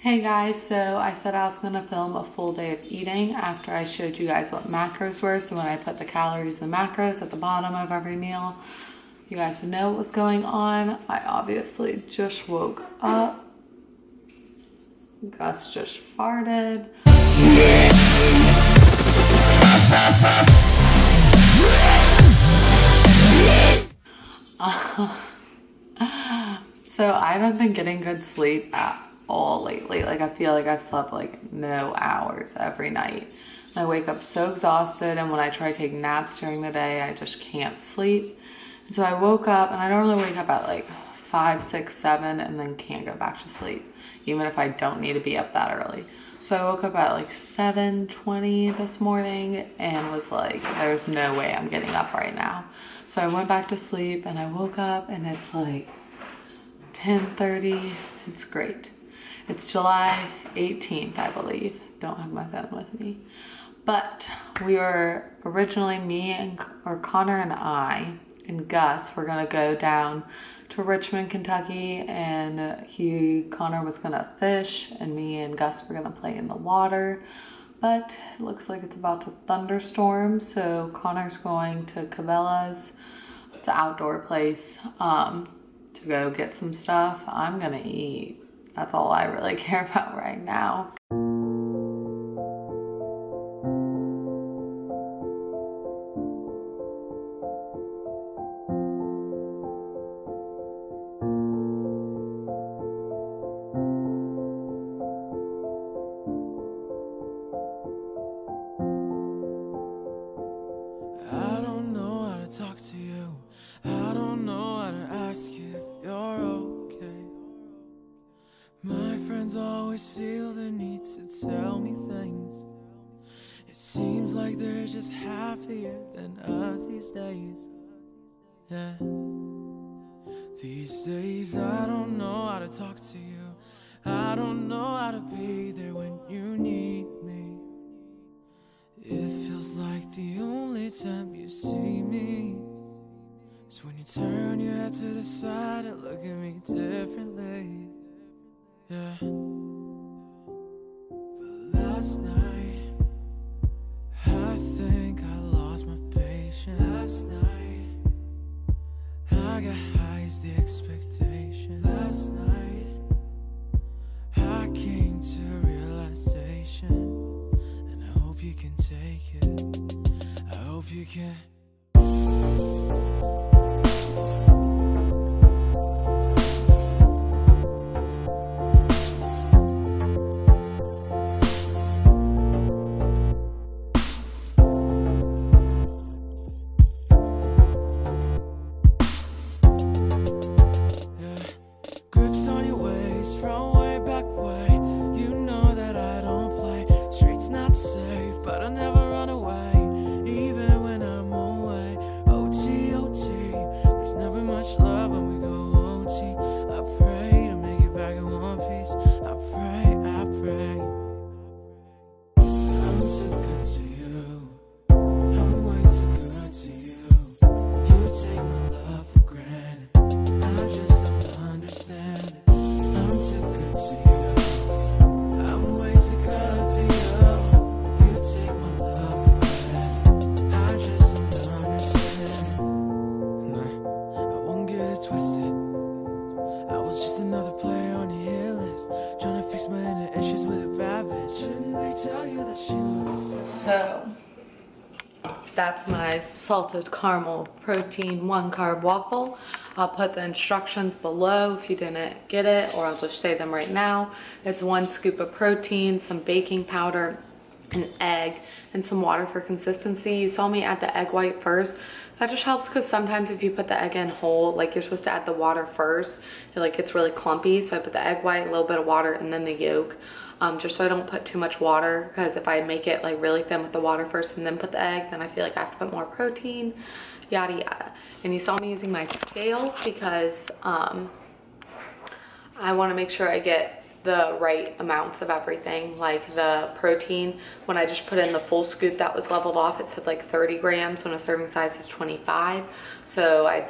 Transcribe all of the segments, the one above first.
Hey guys, so I said I was going to film a full day of eating after I showed you guys what macros were. So when I put the calories and macros at the bottom of every meal, you guys would know what was going on. I obviously just woke up. Gus just farted. So I haven't been getting good sleep at all lately. Like I feel like I've slept like no hours every night. I wake up so exhausted, and when I try to take naps during the day, I just can't sleep. And so I woke up, and I normally wake up at like 5, 6, 7, and then can't go back to sleep, even if I don't need to be up that early. So I woke up at like 7:20 this morning and was like, there's no way I'm getting up right now. So I went back to sleep, and I woke up and it's like 10:30. It's great. It's July 18th, I believe. Don't have my phone with me. But we were originally, Connor and I and Gus were gonna go down to Richmond, Kentucky, and Connor was gonna fish, and me and Gus were gonna play in the water. But it looks like it's about to thunderstorm, so Connor's going to Cabela's, the outdoor place, to go get some stuff. I'm gonna eat. That's all I really care about right now. I don't know how to talk to you. I don't know how to ask you if you're okay. My friends always feel the need to tell me things. It seems like they're just happier than us these days. Yeah. These days I don't know how to talk to you. I don't know how to be there when you need me. It feels like the only time you see me is when you turn your head to the side and look at me differently. Yeah. But last night, I think I lost my patience. Last night, I got high as the expectation. Last night, I came to realization, and I hope you can take it. I hope you can. Grips on your waist from way back way. You know that I don't play. Street's not safe, but I never run away, even when I'm away. OT, OT, there's never much love when we go OT. I pray to make it back in one piece. I pray, I pray. I'm too good to you. I'm way too good to you. You take my love for granted. I just don't understand it. I'm too good to you. I'm way too good to you. You take my love for granted. I just don't understand it. Nah, I won't get it twisted. I was just another player on your hit list, trying to fix my inner issues with a bad bitch. Didn't they tell you that she was a sin? So that's my salted caramel protein 1 carb waffle. I'll put the instructions below if you didn't get it, or I'll just say them right now. It's 1 scoop of protein, some baking powder, an egg, and some water for consistency. You saw me add the egg white first. That just helps because sometimes if you put the egg in whole, like you're supposed to add the water first, it like gets really clumpy. So I put the egg white, a little bit of water, and then the yolk. Just so I don't put too much water, because if I make it like really thin with the water first and then put the egg, then I feel like I have to put more protein, yada yada. And you saw me using my scale because I want to make sure I get the right amounts of everything. Like the protein, when I just put in the full scoop that was leveled off, it said like 30 grams when a serving size is 25. So I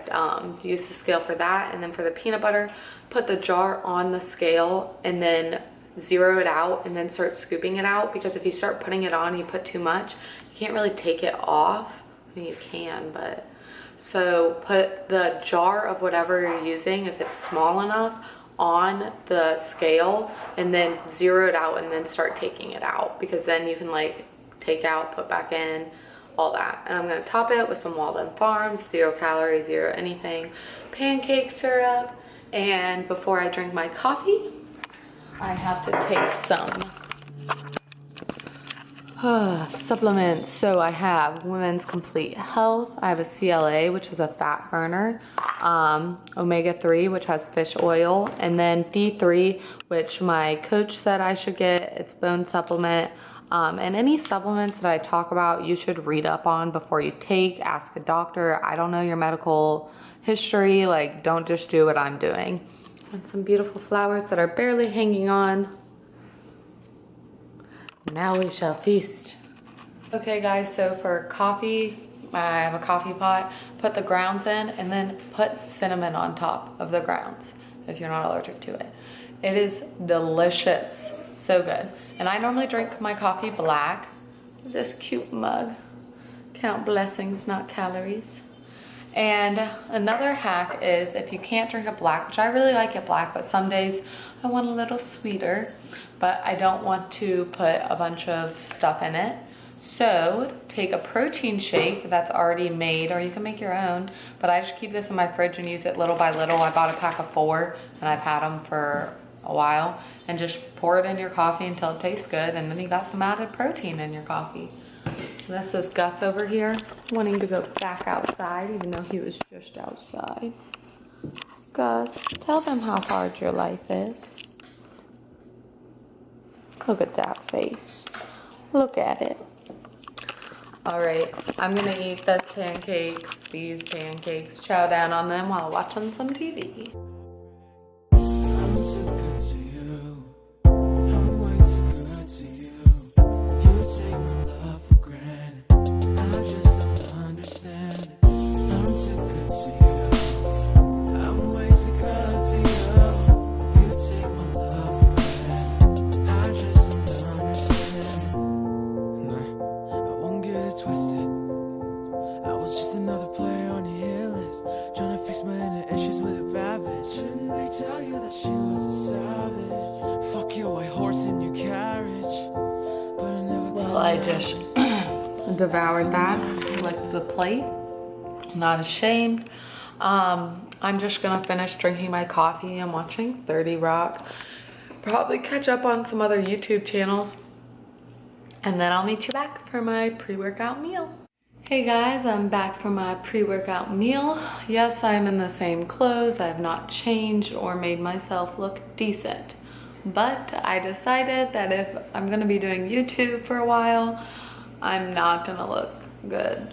used the scale for that. And then for the peanut butter, put the jar on the scale and then zero it out and then start scooping it out, because if you start putting it on and you put too much, you can't really take it off. I mean, you can, but so put the jar of whatever you're using, if it's small enough, on the scale and then zero it out and then start taking it out, because then you can like take out, put back in, all that. And I'm gonna top it with some Walden Farms, 0 calories, 0 anything, pancake syrup. And before I drink my coffee, I have to take some supplements. So I have Women's Complete Health. I have a CLA, which is a fat burner. Omega-3, which has fish oil. And then D3, which my coach said I should get. It's bone supplement. And any supplements that I talk about, you should read up on before you take. Ask a doctor. I don't know your medical history. Like, don't just do what I'm doing. And some beautiful flowers that are barely hanging on. Now we shall feast. Okay guys, so for coffee, I have a coffee pot. Put the grounds in and then put cinnamon on top of the grounds if you're not allergic to it. It is delicious, so good. And I normally drink my coffee black. This cute mug. Count blessings, not calories. And another hack is, if you can't drink it black, which I really like it black, but some days I want a little sweeter, but I don't want to put a bunch of stuff in it. So take a protein shake that's already made, or you can make your own, but I just keep this in my fridge and use it little by little. I bought a pack of 4 and I've had them for a while, and just pour it in your coffee until it tastes good, and then you got some added protein in your coffee. This is Gus over here, wanting to go back outside, even though he was just outside. Gus, tell them how hard your life is. Look at that face. Look at it. All right, I'm gonna eat these pancakes, chow down on them while watching some TV. I'm too good to you. I'm way too good to you. You take my love for granted. I just don't understand it. I'm too good to you. I'm way too good to you. You take my love for granted. I just don't understand it. Nah, I won't get it twisted. I was just another player on your hit list, trying to fix my inner issues with a bad bitch. Didn't they tell you that she was a savage? Fuck your white horse in your carriage. But I never. Well, I just devoured that with the plate. Not ashamed. I'm just gonna finish drinking my coffee and watching 30 Rock. Probably catch up on some other YouTube channels. And then I'll meet you back for my pre-workout meal. Hey guys, I'm back for my pre-workout meal. Yes, I'm in the same clothes. I have not changed or made myself look decent. But I decided that if I'm gonna be doing YouTube for a while, I'm not gonna look good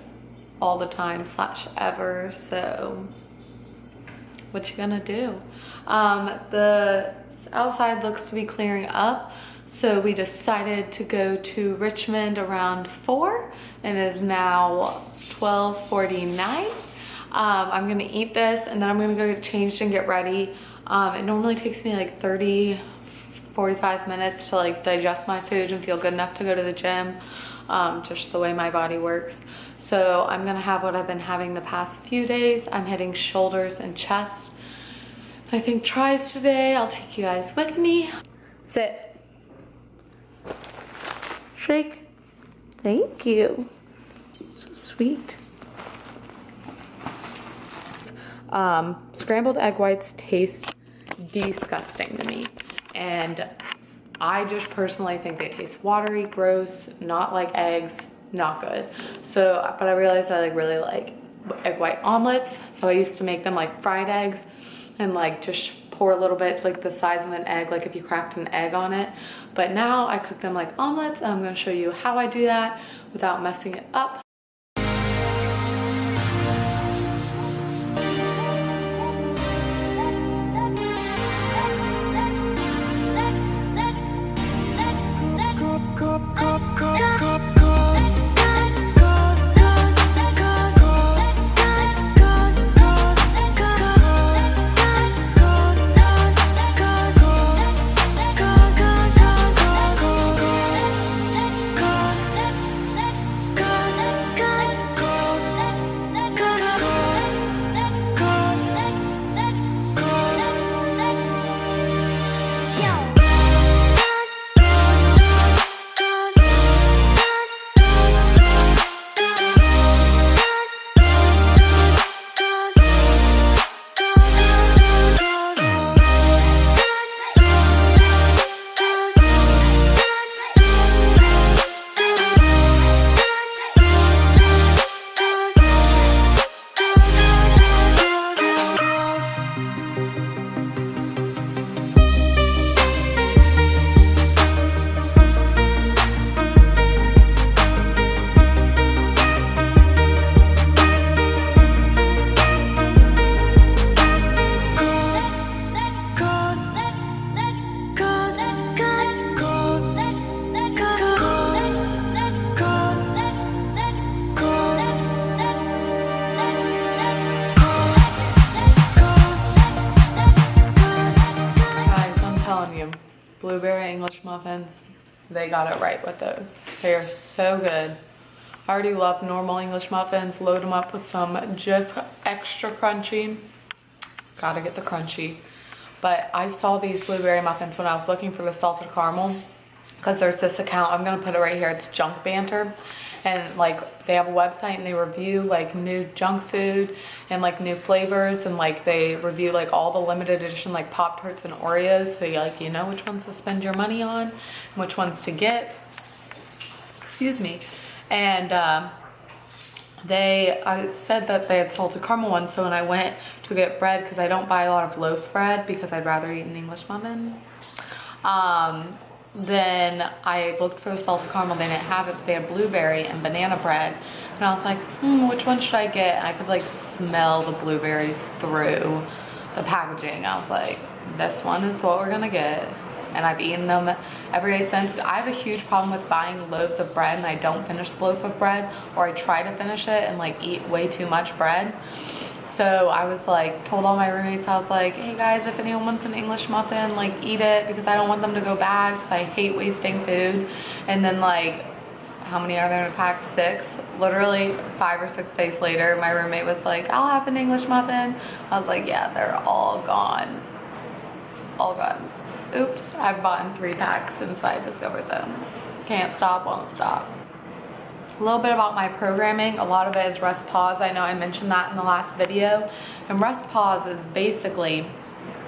all the time / ever. So what you gonna do? The outside looks to be clearing up. So we decided to go to Richmond around 4, and it is now 12:49. I'm gonna eat this and then I'm gonna go get changed and get ready. It normally takes me like 30-45 minutes to like digest my food and feel good enough to go to the gym, just the way my body works. So I'm gonna have what I've been having the past few days. I'm hitting shoulders and chest. I think tries today. I'll take you guys with me. Sit. Shake. Thank you. So sweet. Scrambled egg whites taste disgusting to me. And I just personally think they taste watery, gross, not like eggs, not good. So, but I realized I like really like egg white omelets. So I used to make them like fried eggs and like just pour a little bit, like the size of an egg, like if you cracked an egg on it. But now I cook them like omelets, and I'm gonna show you how I do that without messing it up. blueberry English muffins. They got it right with those. They are so good. I already love normal English muffins. Load them up with some Jif extra crunchy. Gotta get the crunchy. But I saw these blueberry muffins when I was looking for the salted caramel, because there's this account, I'm gonna put it right here, it's Junk Banter, and like they have a website and they review like new junk food and like new flavors, and like they review like all the limited edition like Pop-Tarts and Oreos, so you know which ones to spend your money on and which ones to get. Excuse me. And I said that they had salted caramel ones, so when I went to get bread, because I don't buy a lot of loaf bread because I'd rather eat an English muffin, then I looked for the salted caramel. They didn't have it, but they had blueberry and banana bread, and I was like, which one should I get? And I could like smell the blueberries through the packaging. I was like, this one is what we're gonna get. And I've eaten them every day since. I have a huge problem with buying loaves of bread and I don't finish the loaf of bread, or I try to finish it and like eat way too much bread. So I was like, told all my roommates, I was like, hey guys, if anyone wants an English muffin, like eat it, because I don't want them to go bad, because I hate wasting food. And then like, how many are there in a pack? 6. Literally 5 or 6 days later, my roommate was like, I'll have an English muffin. I was like, yeah, they're all gone. All gone. Oops, I've bought 3 packs since I discovered them. Can't stop, won't stop. A little bit about my programming. A lot of it is rest pause. I know I mentioned that in the last video. And rest pause is basically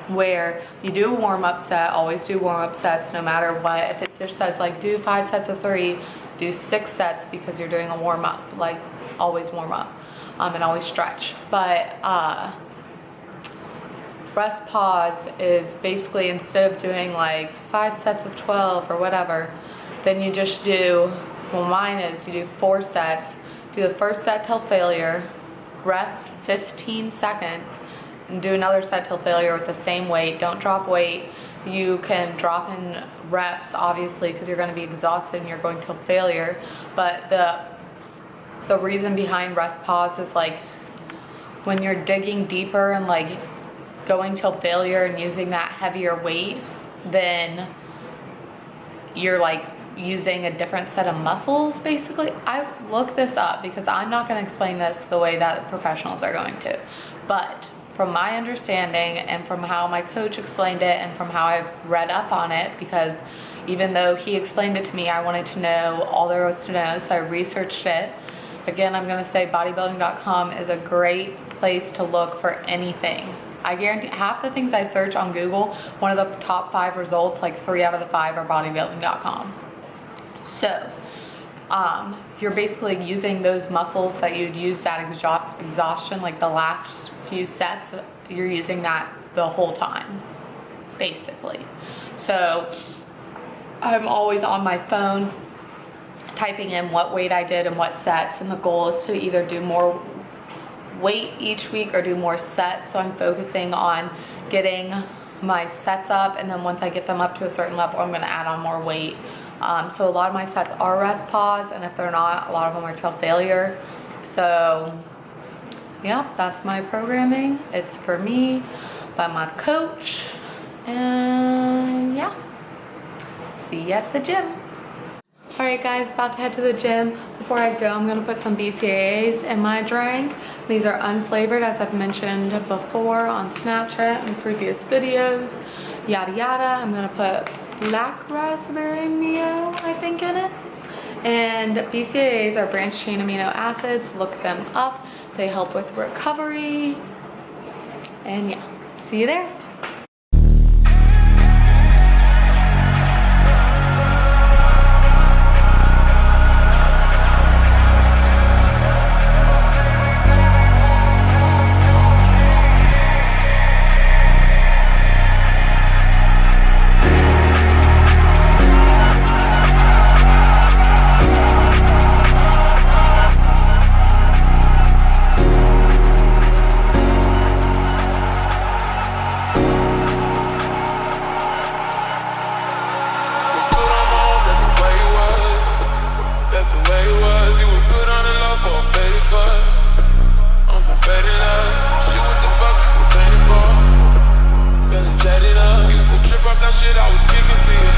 where you do a warm-up set. Always do warm-up sets no matter what. If it just says like do 5 sets of 3, do 6 sets, because you're doing a warm-up. Like always warm up and always stretch. But rest pause is basically, instead of doing like 5 sets of 12 or whatever, then you just do, well mine is, you do 4 sets, do the first set till failure, rest 15 seconds, and do another set till failure with the same weight. Don't drop weight. You can drop in reps, obviously, because you're going to be exhausted and you're going till failure. But the reason behind rest pause is like when you're digging deeper and like going till failure and using that heavier weight, then you're like using a different set of muscles basically. I looked this up because I'm not going to explain this the way that professionals are going to, but from my understanding and from how my coach explained it and from how I've read up on it, because even though he explained it to me, I wanted to know all there was to know, so I researched it. Again, I'm going to say bodybuilding.com is a great place to look for anything. I guarantee half the things I search on Google, one of the top 5 results, like 3 out of the 5 are bodybuilding.com. So you're basically using those muscles that you'd use that exhaustion, like the last few sets, you're using that the whole time, basically. So I'm always on my phone typing in what weight I did and what sets, and the goal is to either do more weight each week or do more sets. So I'm focusing on getting my sets up, and then once I get them up to a certain level, I'm going to add on more weight. So a lot of my sets are rest pause, and if they're not, a lot of them are till failure. So yeah, that's my programming. It's for me by my coach, and yeah, see you at the gym. Alright guys, about to head to the gym. Before I go, I'm going to put some BCAAs in my drink. These are unflavored, as I've mentioned before on Snapchat and previous videos. Yada yada. I'm going to put black raspberry Mio, I think, in it. And BCAAs are branched chain amino acids. Look them up. They help with recovery. And yeah, see you there. Shit I was kicking to you.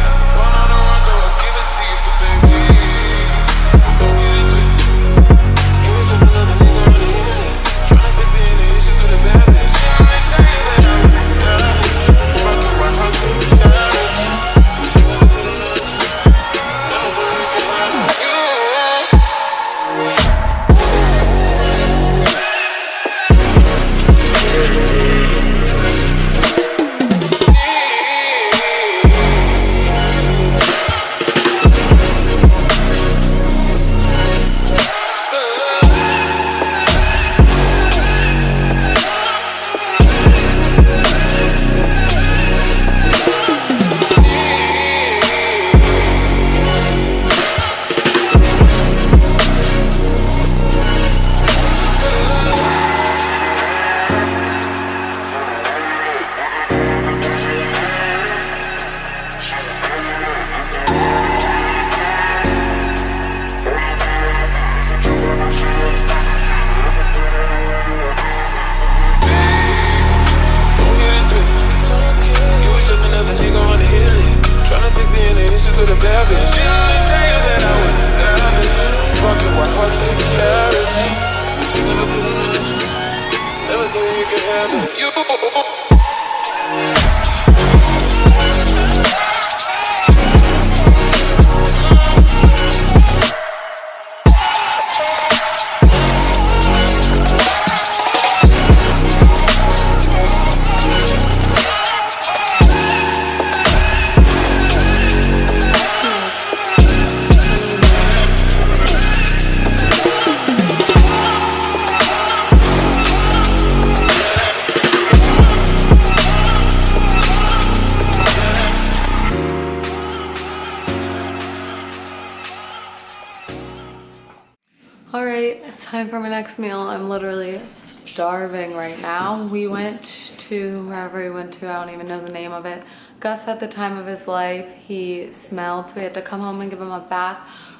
pieces of the bad bitch. Didn't tell you that I was a savage. Fucking white horse and a carriage. But you never could imagine. Never told you you could have it. You. Alright, it's time for my next meal. I'm literally starving right now. We went to wherever we went to, I don't even know the name of it. Gus, at the time of his life, he smelled, so we had to come home and give him a bath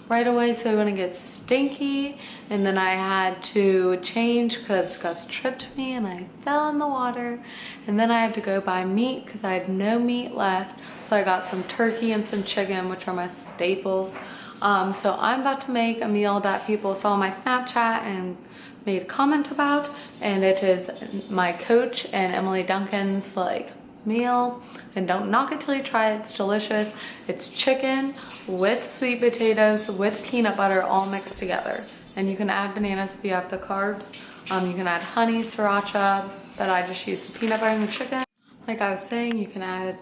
right away so he wouldn't get stinky. And then I had to change because Gus tripped me and I fell in the water. And then I had to go buy meat because I had no meat left. So I got some turkey and some chicken, which are my staples. So I'm about to make a meal that people saw on my Snapchat and made a comment about, and it is my Coach and Emily Duncan's like meal. And don't knock it till you try it. It's delicious. It's chicken with sweet potatoes with peanut butter all mixed together. And you can add bananas if you have the carbs. You can add honey, sriracha, but I just use the peanut butter and the chicken. Like I was saying, you can add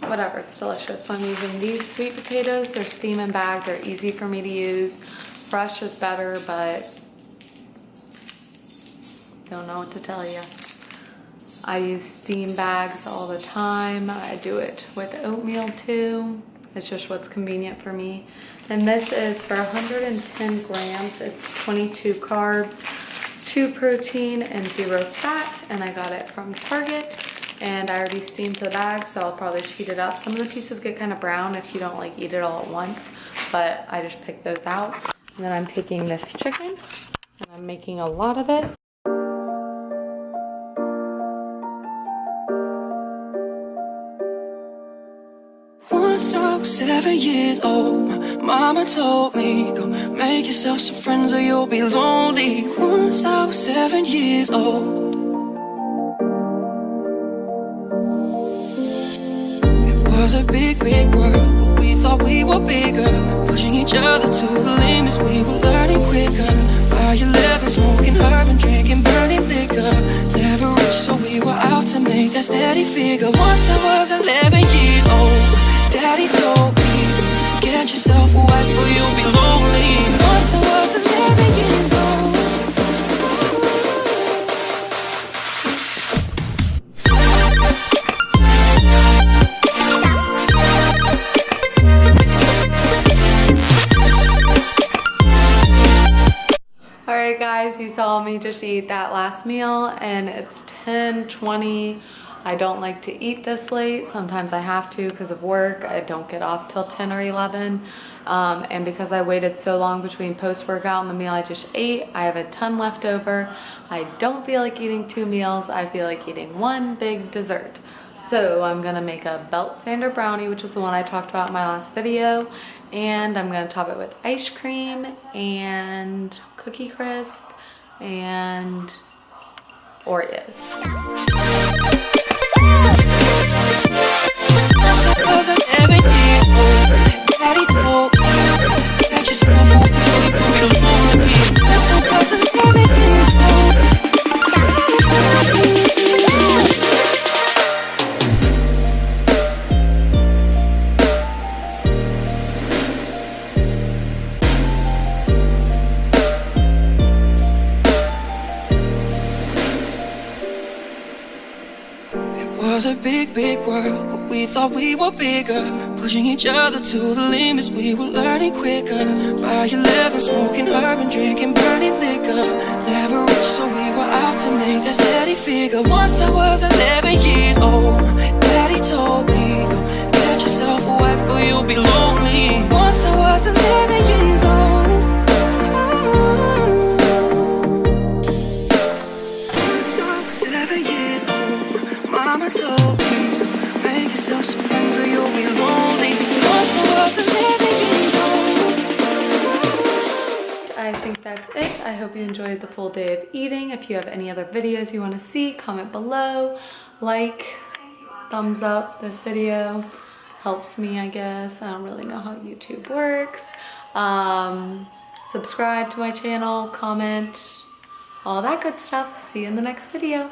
whatever, it's delicious. So I'm using these sweet potatoes. They're steam and bagged. They're easy for me to use. Fresh is better, but don't know what to tell you. I use steam bags all the time. I do it with oatmeal too. It's just what's convenient for me. And this is for 110 grams. It's 22 carbs, 2 protein, and 0 fat. And I got it from Target. And I already steamed the bag, so I'll probably just heat it up. Some of the pieces get kind of brown if you don't like eat it all at once, but I just picked those out. And then I'm taking this chicken and I'm making a lot of it. Once I was 7 years old, my mama told me, go make yourself some friends or you'll be lonely. Once I was 7 years old. It was a big, big world, but we thought we were bigger. Pushing each other to the limits, we were learning quicker. By 11, smoking herb and drinking burning liquor. Never rich, so we were out to make that steady figure. Once I was 11 years old, Daddy told me, get yourself a wife or you'll be lonely. Once I was 11 years old. Alright guys, you saw me just eat that last meal and it's 10:20. I don't like to eat this late. Sometimes I have to because of work. I don't get off till 10 or 11. And because I waited so long between post-workout and the meal I just ate, I have a ton left over. I don't feel like eating 2 meals. I feel like eating 1 big dessert. So I'm gonna make a belt sander brownie, which is the one I talked about in my last video. And I'm gonna top it with ice cream and Cookie Crisp and Oreos. Was 11 years old, Daddy told me, get yourself a wife or you'll be lonely. Once I was 11 years old. It was a big, big world, but we thought we were bigger. Pushing each other to the limits, we were learning quicker. By 11, smoking herb and drinking burning liquor. Never rich, so we were out to make that steady figure. Once I was 11 years old, Daddy told me, get yourself a wife or you'll be lonely. Once I was 11 years old. Once I was 7 years old, Mama told me, make yourself some friends or you'll be lonely. Once I I think that's it. I hope you enjoyed the full day of eating. If you have any other videos you want to see, comment below. Like, thumbs up this video. Helps me, I guess. I don't really know how YouTube works. Subscribe to my channel, comment, all that good stuff. See you in the next video.